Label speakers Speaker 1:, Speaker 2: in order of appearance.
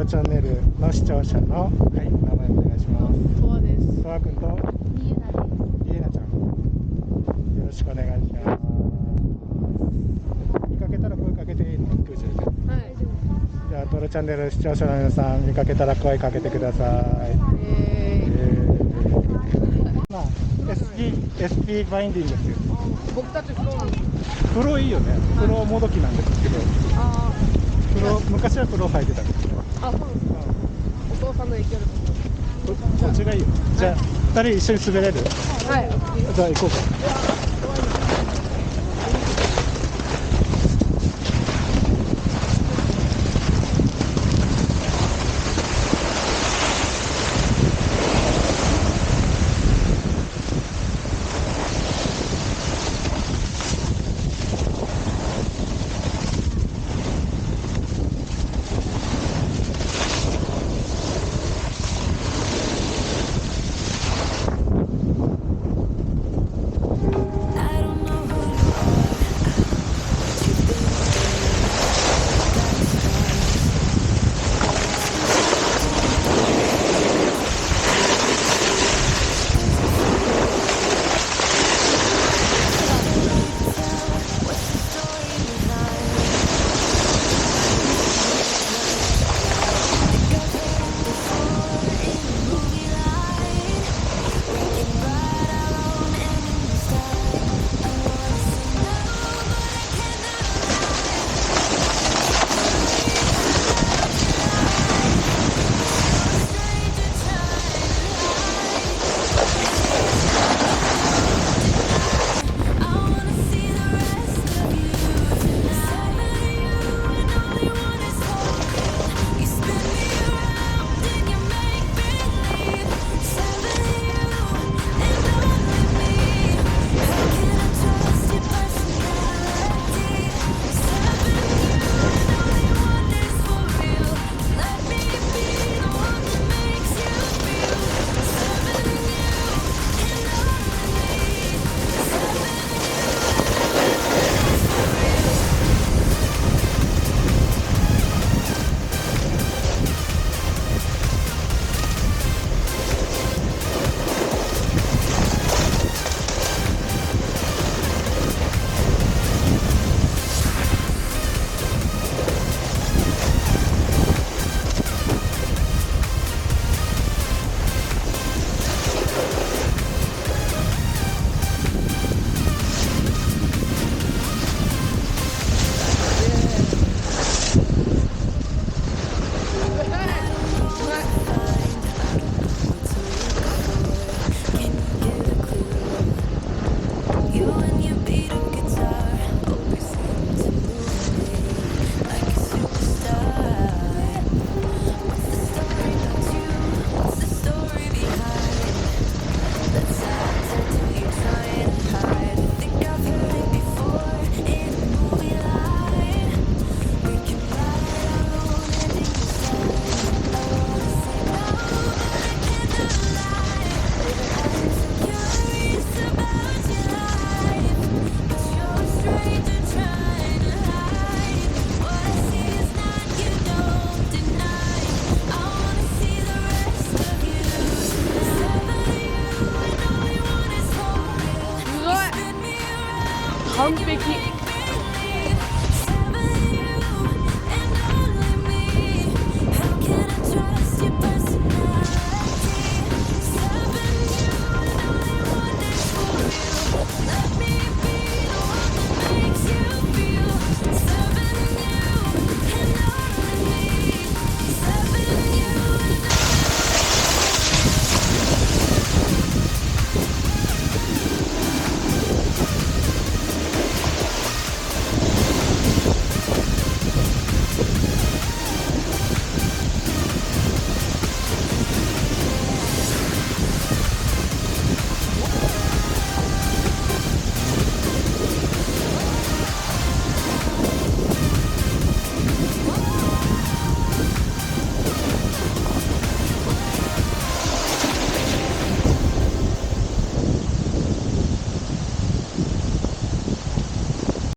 Speaker 1: チャンネルの視聴者の、名前お願いします。
Speaker 2: とわです。
Speaker 1: とわくんと
Speaker 2: りえなです。
Speaker 1: りえなちゃん、よろしくお願いします。見かけたら声かけていいの？空中で。
Speaker 2: はい。
Speaker 1: じゃあトロチャンネル視聴者の皆さん、見かけたら声かけてください。まあ SP バインディングですよ。
Speaker 2: 僕たちフローなんです。
Speaker 1: プロいいよね。プロもどきなんですけど、昔はプロ履いてたんですよ。
Speaker 2: あ、そうですか。お父さんの影響で
Speaker 1: こっちがいいよ。じゃあ2人一緒に滑れる？
Speaker 2: はい。
Speaker 1: じゃあ行こうか。